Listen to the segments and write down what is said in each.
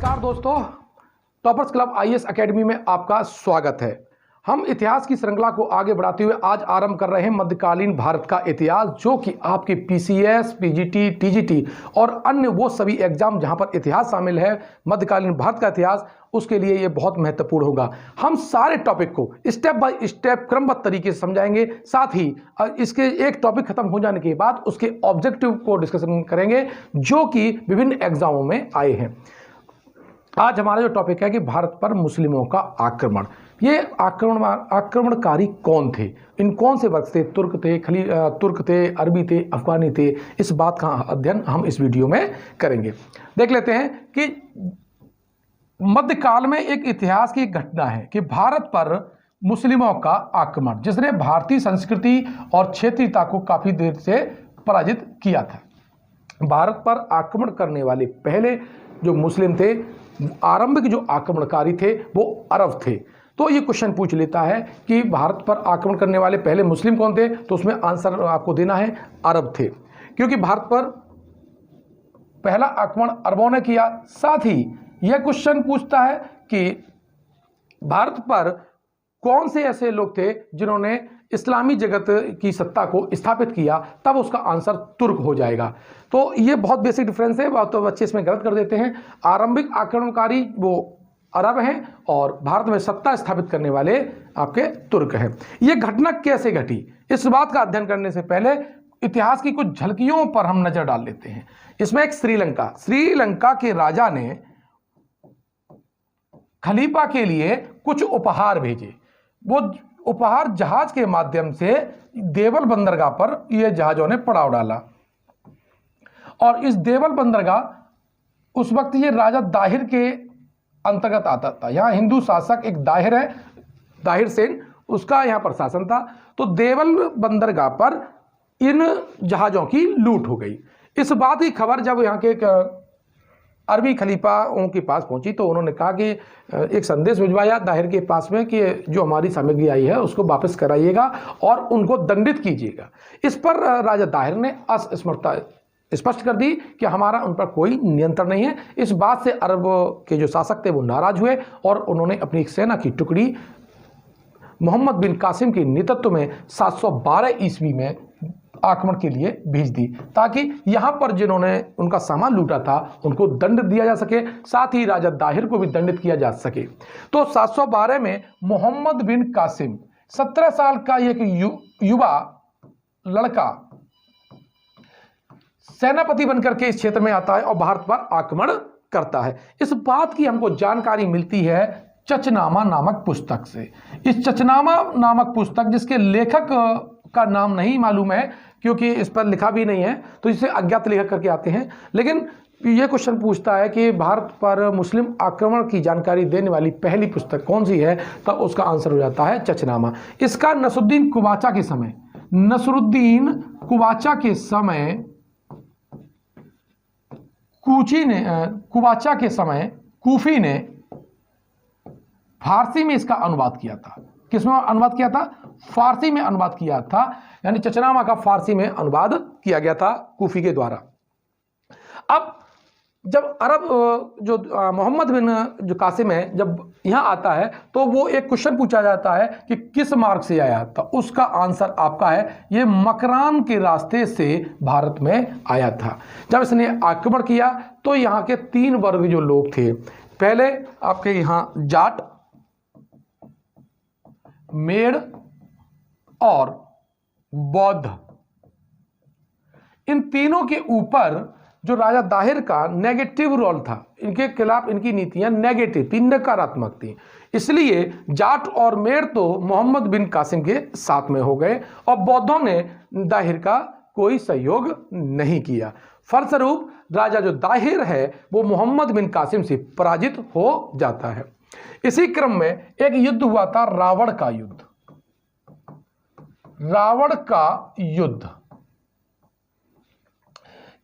नमस्कार दोस्तों, toppers club IAS academy में आपका स्वागत है। हम इतिहास की श्रृंखला को आगे बढ़ाते हुए आज आरंभ कर रहे हैं मध्यकालीन भारत का इतिहास, जो कि आपके पीसीएस, पीजीटी, टीजीटी और अन्य वो सभी एग्जाम जहां पर इतिहास शामिल है, मध्यकालीन भारत का इतिहास, उसके लिए ये बहुत महत्वपूर्ण होगा। हम सारे टॉपिक को स्टेप बाय स्टेप क्रमबद्ध तरीके से समझाएंगे। साथ ही इसके एक टॉपिक खत्म हो जाने के बाद उसके ऑब्जेक्टिव को डिस्कशन करेंगे, जो कि विभिन्न एग्जामों में आए हैं। आज हमारा जो टॉपिक है कि भारत पर मुस्लिमों का आक्रमण। ये आक्रमणकारी कौन थे, इन कौन से वर्ग थे, तुर्क थे, अरबी थे, अफगानी थे, इस बात का अध्ययन हम इस वीडियो में करेंगे। देख लेते हैं कि मध्यकाल में एक इतिहास की घटना है कि भारत पर मुस्लिमों का आक्रमण, जिसने भारतीय संस्कृति और क्षेत्रीयता को काफी देर से पराजित किया था। भारत पर आक्रमण करने वाले पहले जो मुस्लिम थे, आरंभिक जो आक्रमणकारी थे, वो अरब थे। तो ये क्वेश्चन पूछ लेता है कि भारत पर आक्रमण करने वाले पहले मुस्लिम कौन थे, तो उसमें आंसर आपको देना है अरब थे, क्योंकि भारत पर पहला आक्रमण अरबों ने किया। साथ ही यह क्वेश्चन पूछता है कि भारत पर कौन से ऐसे लोग थे जिन्होंने इस्लामी जगत की सत्ता को स्थापित किया, तब उसका आंसर तुर्क हो जाएगा। तो ये बहुत बेसिक डिफरेंस है, तो बच्चे इसमें गलत कर देते हैं। आरंभिक आक्रमणकारी वो अरब हैं और भारत में सत्ता स्थापित करने वाले आपके तुर्क हैं। ये घटना कैसे घटी, इस बात का अध्ययन करने से पहले इतिहास की कुछ झलकियों पर हम नजर डाल लेते हैं। इसमें एक श्रीलंका के राजा ने खलीफा के लिए कुछ उपहार भेजे। वो उपहार जहाज के माध्यम से देवल बंदरगाह पर ये जहाजों ने पड़ाव डाला, और इस देवल बंदरगाह उस वक्त ये राजा दाहिर के अंतर्गत आता था। यहाँ हिंदू शासक एक दाहिर है, दाहिर सेन, उसका यहाँ पर शासन था। तो देवल बंदरगाह पर इन जहाजों की लूट हो गई। इस बात की खबर जब यहाँ के अरबी खलीफाओं के पास पहुंची, तो उन्होंने कहा कि एक संदेश भिजवाया दाहिर के पास में कि जो हमारी सामग्री आई है उसको वापस कराइएगा और उनको दंडित कीजिएगा। इस पर राजा दाहिर ने असमर्थता स्पष्ट कर दी कि हमारा उन पर कोई नियंत्रण नहीं है। इस बात से अरब के जो शासक थे वो नाराज हुए और उन्होंने अपनी एक सेना की टुकड़ी मोहम्मद बिन कासिम के नेतृत्व में 712 ईस्वी में आक्रमण के लिए भेज दी, ताकि यहां पर जिन्होंने उनका सामान लूटा था उनको दंड दिया जा सके, साथ ही राजा दाहिर को भी दंडित किया जा सके। तो 712 में मोहम्मद बिन कासिम 17 साल का एक युवा लड़का सेनापति बनकर के इस क्षेत्र में आता है और भारत पर आक्रमण करता है। इस बात की हमको जानकारी मिलती है चचनामा नामक पुस्तक से। इस चचनामा नामक पुस्तक, जिसके लेखक का नाम नहीं मालूम है क्योंकि इस पर लिखा भी नहीं है, तो इसे अज्ञात लेखक करके आते हैं। लेकिन यह क्वेश्चन पूछता है कि भारत पर मुस्लिम आक्रमण की जानकारी देने वाली पहली पुस्तक कौन सी है, तब उसका आंसर हो जाता है चचनामा। इसका नसरुद्दीन कुबाचा के समय कूफी ने फारसी में इसका अनुवाद किया था। किसमें अनुवाद किया था? फारसी में अनुवाद किया था, यानी चचनामा का फारसी में अनुवाद किया गया था कूफी के द्वारा। अब जब अरब जो मोहम्मद बिन जो कासिम है जब यहां आता है, तो वो एक क्वेश्चन पूछा जाता है कि किस मार्ग से आया था। उसका आंसर आपका है ये मकरान के रास्ते से भारत में आया था। जब इसने आक्रमण किया तो यहाँ के 3 वर्ग जो लोग थे, पहले आपके यहां जाट, मेड़ और बौद्ध, इन तीनों के ऊपर जो राजा दाहिर का नेगेटिव रोल था, इनके खिलाफ इनकी नीतियां नेगेटिव थी, नकारात्मक थी। इसलिए जाट और मेड़ तो मोहम्मद बिन कासिम के साथ में हो गए और बौद्धों ने दाहिर का कोई सहयोग नहीं किया। फलस्वरूप राजा जो दाहिर है वो मोहम्मद बिन कासिम से पराजित हो जाता है। इसी क्रम में एक युद्ध हुआ था, रावण का युद्ध।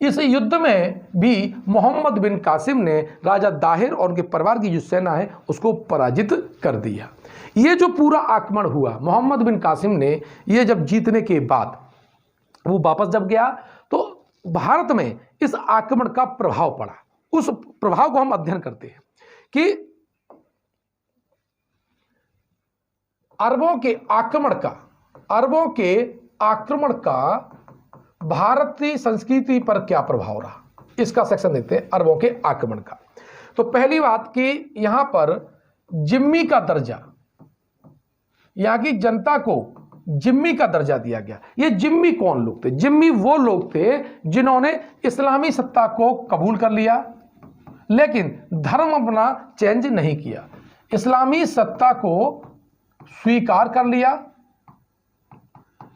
इस युद्ध में भी मोहम्मद बिन कासिम ने राजा दाहिर और उनके परिवार की जो सेना है उसको पराजित कर दिया। ये जो पूरा आक्रमण हुआ मोहम्मद बिन कासिम ने, ये जब जीतने के बाद वो वापस जब गया तो भारत में इस आक्रमण का प्रभाव पड़ा। उस प्रभाव को हम अध्ययन करते हैं। कि अरबों के आक्रमण का भारतीय संस्कृति पर क्या प्रभाव रहा, इसका सेक्शन देखते हैं, अरबों के आक्रमण का। तो पहली बात कि यहां पर जिम्मी का दर्जा, यहां की जनता को जिम्मी का दर्जा दिया गया। ये जिम्मी कौन लोग थे? जिम्मी वो लोग थे जिन्होंने इस्लामी सत्ता को कबूल कर लिया लेकिन धर्म अपना चेंज नहीं किया। इस्लामी सत्ता को स्वीकार कर लिया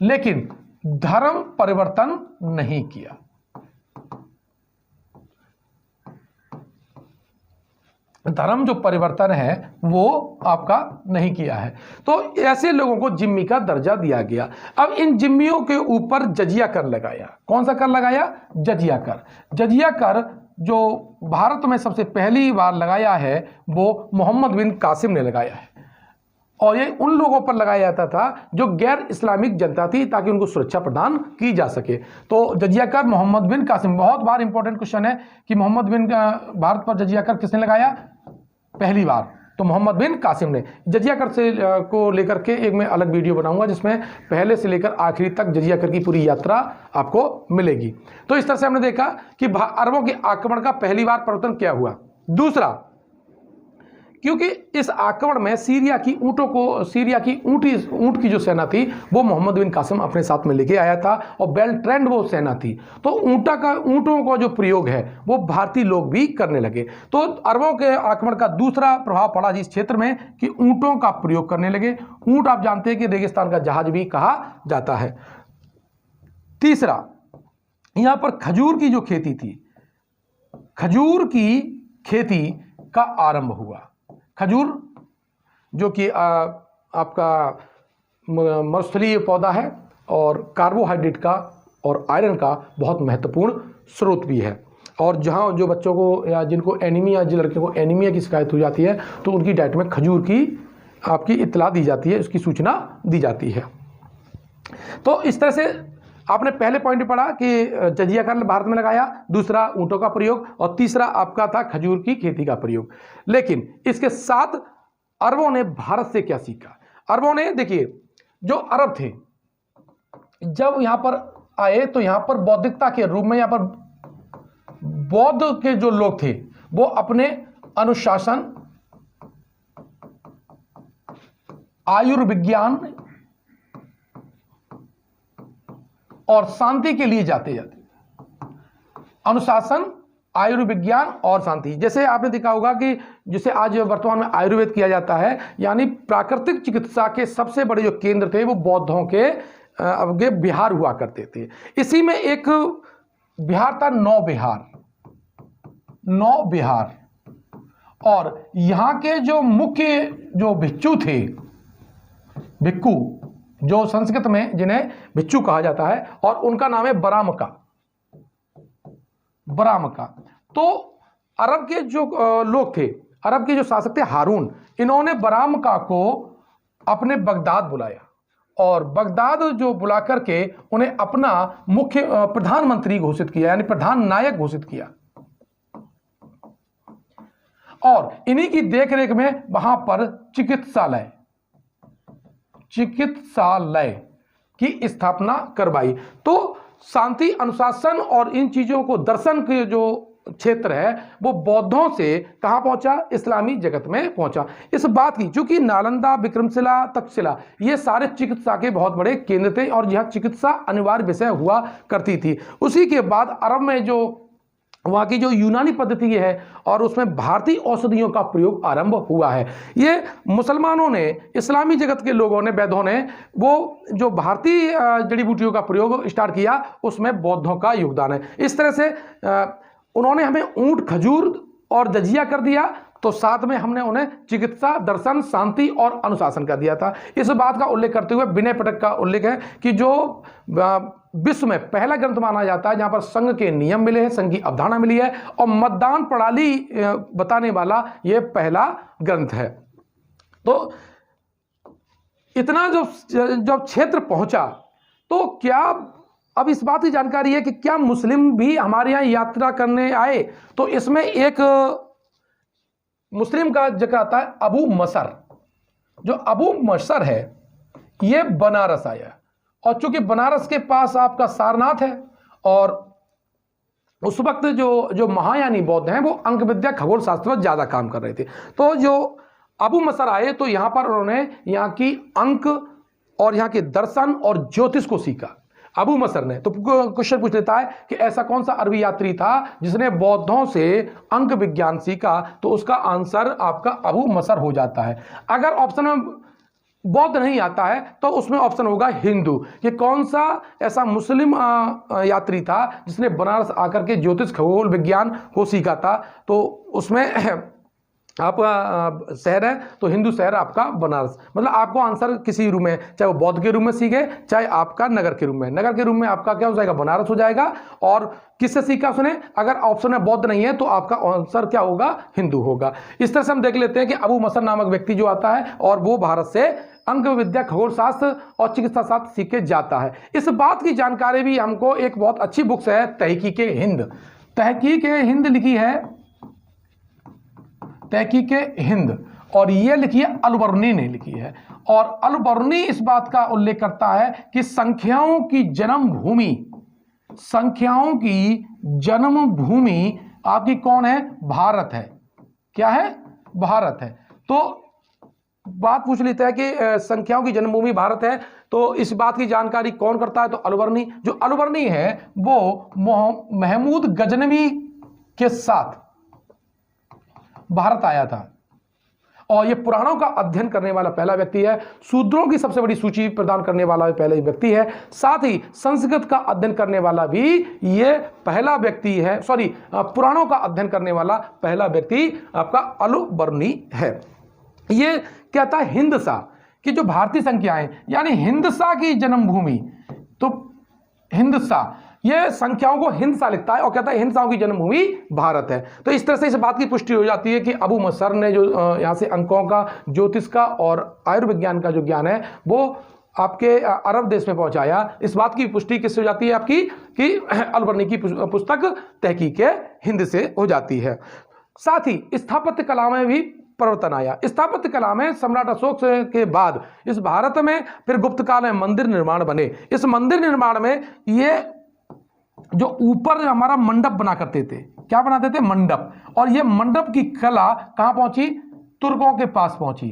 लेकिन धर्म परिवर्तन नहीं किया। धर्म जो परिवर्तन है वो आपका नहीं किया है। तो ऐसे लोगों को जिम्मी का दर्जा दिया गया। अब इन जिम्मियों के ऊपर जजिया कर लगाया। कौन सा कर लगाया? जजिया कर। जजिया कर जो भारत में सबसे पहली बार लगाया है वो मोहम्मद बिन कासिम ने लगाया है और ये उन लोगों पर लगाया जाता था जो गैर इस्लामिक जनता थी ताकि उनको सुरक्षा प्रदान की जा सके। तो जजिया कर मोहम्मद बिन कासिम, बहुत बार इंपॉर्टेंट क्वेश्चन है कि मोहम्मद बिन भारत पर जजिया कर किसने लगाया? पहली बार तो मोहम्मद बिन कासिम ने। जजिया कर से को लेकर के एक मैं अलग वीडियो बनाऊंगा जिसमें पहले से लेकर आखिरी तक जजिया कर की पूरी यात्रा आपको मिलेगी। तो इस तरह से हमने देखा कि अरबों के आक्रमण का पहली बार परिवर्तन क्या हुआ। दूसरा, क्योंकि इस आक्रमण में सीरिया की ऊंट की जो सेना थी वो मोहम्मद बिन कासिम अपने साथ में लेके आया था और वेल ट्रेंड वो सेना थी। तो ऊंटों का जो प्रयोग है वो भारतीय लोग भी करने लगे। तो अरबों के आक्रमण का दूसरा प्रभाव पड़ा इस क्षेत्र में कि ऊंटों का प्रयोग करने लगे। ऊंट आप जानते हैं कि रेगिस्तान का जहाज भी कहा जाता है। तीसरा, यहां पर खजूर की जो खेती थी, खजूर की खेती का आरंभ हुआ। खजूर जो कि आपका मरुस्थलीय पौधा है और कार्बोहाइड्रेट का और आयरन का बहुत महत्वपूर्ण स्रोत भी है। और जहाँ जो बच्चों को या जिनको एनीमिया, जिन लड़कियों को एनीमिया की शिकायत हो जाती है तो उनकी डाइट में खजूर की आपकी इत्तला दी जाती है, उसकी सूचना दी जाती है। तो इस तरह से आपने पहले पॉइंट पढ़ा कि जजिया कर भारत में लगाया, दूसरा ऊंटों का प्रयोग और तीसरा आपका था खजूर की खेती का प्रयोग। लेकिन इसके साथ अरबों ने भारत से क्या सीखा? अरबों ने, देखिए, जो अरब थे जब यहां पर आए तो यहां पर बौद्धिकता के रूप में, यहां पर बौद्ध के जो लोग थे वो अपने अनुशासन, आयुर्विज्ञान और शांति के लिए जाते अनुशासन, आयुर्विज्ञान और शांति। जैसे आपने देखा होगा कि जिसे आज वर्तमान में आयुर्वेद किया जाता है, यानी प्राकृतिक चिकित्सा के सबसे बड़े जो केंद्र थे वो बौद्धों के अवगे बिहार हुआ करते थे। इसी में एक बिहार था नौ बिहार और यहाँ के जो मुख्य जो भिक्षु थे, भिक्खु जो संस्कृत में जिन्हें भिक्षु कहा जाता है, और उनका नाम है बरामका। तो अरब के जो लोग थे, अरब के जो शासक थे हारून, इन्होंने बरामका को अपने बगदाद बुलाया और बगदाद जो बुला करके उन्हें अपना मुख्य प्रधानमंत्री घोषित किया, यानी प्रधान नायक घोषित किया। और इन्हीं की देखरेख में वहां पर चिकित्सालय की स्थापना करवाई। तो शांति, अनुशासन और इन चीजों को, दर्शन के जो क्षेत्र है वो बौद्धों से कहां पहुंचा? इस्लामी जगत में पहुंचा। इस बात की, चूंकि नालंदा, विक्रमशिला, तक्षशिला ये सारे चिकित्सा के बहुत बड़े केंद्र थे और यह चिकित्सा अनिवार्य विषय हुआ करती थी। उसी के बाद अरब में जो वहाँ की जो यूनानी पद्धति है और उसमें भारतीय औषधियों का प्रयोग आरंभ हुआ है। ये मुसलमानों ने, इस्लामी जगत के लोगों ने, वैद्यों ने वो जो भारतीय जड़ी बूटियों का प्रयोग स्टार्ट किया, उसमें बौद्धों का योगदान है। इस तरह से उन्होंने हमें ऊंट, खजूर और जजिया कर दिया, तो साथ में हमने उन्हें चिकित्सा, दर्शन, शांति और अनुशासन कर दिया था। इस बात का उल्लेख करते हुए विनय पिटक का उल्लेख है कि जो विश्व में पहला ग्रंथ माना जाता है जहां पर संघ के नियम मिले हैं, संघ की अवधारणा मिली है और मतदान प्रणाली बताने वाला यह पहला ग्रंथ है। तो इतना जब क्षेत्र पहुंचा तो क्या अब इस बात की जानकारी है कि क्या मुस्लिम भी हमारे यहाँ यात्रा करने आए? तो इसमें एक मुस्लिम का जिक्र आता है अबू मसर। जो अबू मसर है ये बनारस आया, और चूंकि बनारस के पास आपका सारनाथ है, और उस वक्त जो महायानी बौद्ध हैं वो अंक विद्या खगोल शास्त्र पर ज्यादा काम कर रहे थे। तो जो अबू मसर आए तो यहां पर उन्होंने यहाँ की अंक और यहाँ के दर्शन और ज्योतिष को सीखा अबू मसर ने। तो क्वेश्चन पूछ लेता है कि ऐसा कौन सा अरबी यात्री था जिसने बौद्धों से अंक विज्ञान सीखा, तो उसका आंसर आपका अबू मसर हो जाता है। अगर ऑप्शन में बौद्ध नहीं आता है तो उसमें ऑप्शन होगा हिंदू। ये कौन सा ऐसा मुस्लिम यात्री था जिसने बनारस आकर के ज्योतिष खगोल विज्ञान को सीखा था, तो उसमें आपका शहर है तो हिंदू शहर आपका बनारस। मतलब आपको आंसर किसी रूम में, चाहे वो बौद्ध के रूम में सीखे चाहे आपका नगर के रूम में, नगर के रूम में आपका क्या हो जाएगा, बनारस हो जाएगा। और किससे सीखा उसने, अगर ऑप्शन में बौद्ध नहीं है तो आपका आंसर क्या होगा, हिंदू होगा। इस तरह से हम देख लेते हैं कि अबू मसर नामक व्यक्ति जो आता है और वो भारत से अंक विद्या खगोल शास्त्र और चिकित्सा शास्त्र सीख के जाता है। इस बात की जानकारी भी हमको एक बहुत अच्छी बुक्स है तहकीके हिंद। तहकीके हिंद लिखी है, तहकीके हिंद, और ये लिखी है अलबर्नी ने लिखी है। और अलबर्नी इस बात का उल्लेख करता है कि संख्याओं की जन्मभूमि, संख्याओं की जन्मभूमि आपकी कौन है, भारत है। क्या है, भारत है। तो बात पूछ लेता है कि संख्याओं की जन्मभूमि भारत है, तो इस बात की जानकारी कौन करता है, तो अलबर्नी। जो अलबर्नी है वो महमूद गजनवी के साथ भारत आया था, और यह पुराणों का अध्ययन करने वाला पहला व्यक्ति है। शूद्रों की सबसे बड़ी सूची प्रदान करने वाला पहला व्यक्ति है। साथ ही संस्कृत का अध्ययन करने वाला भी यह पहला व्यक्ति है, पुराणों का अध्ययन करने वाला पहला व्यक्ति आपका अलबर्नी है। यह कहता है हिंदसा कि जो भारतीय संख्याएं यानी हिंदसा की जन्मभूमि, तो हिंदसा ये संख्याओं को हिंदसा लिखता है और कहता है हिंदसाओं की जन्मभूमि भारत है। तो इस तरह से इस बात की पुष्टि हो जाती है कि अबू मसर ने जो यहाँ से अंकों का, ज्योतिष का और आयुर्विज्ञान का जो ज्ञान है वो आपके अरब देश में पहुंचाया। इस बात की पुष्टि किससे हो जाती है आपकी, कि अलबर्नी की पुस्तक तहकीके हिंद से हो जाती है। साथ ही स्थापत्य कला में भी परिवर्तन आया। स्थापत्य कला में सम्राट अशोक के बाद इस भारत में फिर गुप्त काल में मंदिर निर्माण बने। इस मंदिर निर्माण में ये जो ऊपर हमारा मंडप बना करते थे, क्या बनाते थे, मंडप, और ये मंडप की कला कहां पहुंची, तुर्कों के पास पहुंची,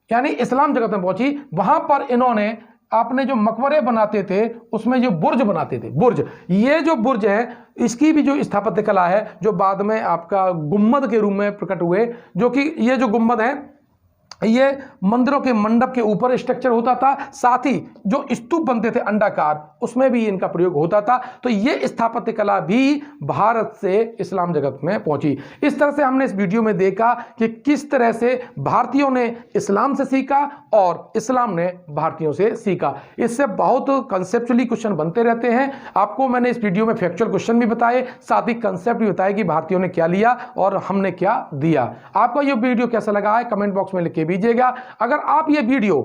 यानी इस्लाम जगत में पहुंची। वहां पर इन्होंने अपने जो मकबरे बनाते थे उसमें जो बुर्ज बनाते थे, बुर्ज, ये जो बुर्ज है इसकी भी जो स्थापत्य कला है, जो बाद में आपका गुम्मद के रूप में प्रकट हुए, जो कि ये जो गुम्मद है ये मंदिरों के मंडप के ऊपर स्ट्रक्चर होता था। साथ ही जो स्तूप बनते थे अंडाकार, उसमें भी इनका प्रयोग होता था। तो ये स्थापत्य कला भी भारत से इस्लाम जगत में पहुंची। इस तरह से हमने इस वीडियो में देखा कि किस तरह से भारतीयों ने इस्लाम से सीखा और इस्लाम ने भारतीयों से सीखा। इससे बहुत कंसेप्चुअली क्वेश्चन बनते रहते हैं। आपको मैंने इस वीडियो में फैक्चुअल क्वेश्चन भी बताए, साथ ही कंसेप्ट भी बताया कि भारतीयों ने क्या लिया और हमने क्या दिया। आपको ये वीडियो कैसा लगा है कमेंट बॉक्स में लिख के दीजिएगा। अगर आप ये वीडियो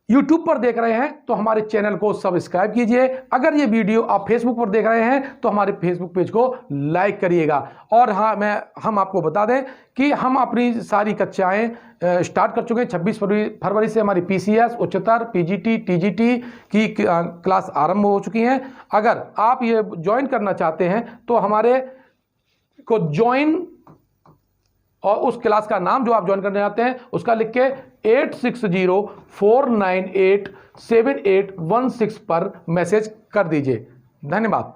YouTube पर देख रहे हैं तो हमारे चैनल को सब्सक्राइब कीजिए। अगर ये वीडियो आप Facebook पर देख रहे हैं तो हमारे Facebook पेज को लाइक करिएगा। और हाँ, हम आपको बता दें कि हम अपनी सारी कक्षाएं स्टार्ट कर चुके हैं। 26 फरवरी से हमारी PCS, उच्चतर, PGT, TGT की क्लास आरंभ हो चुकी हैं। अगर आप ये ज्वाइन करना चाहते हैं तो हमारे को ज्वाइन और उस क्लास का नाम जो आप ज्वाइन करने आते हैं उसका लिख के 8604987816 पर मैसेज कर दीजिए। धन्यवाद।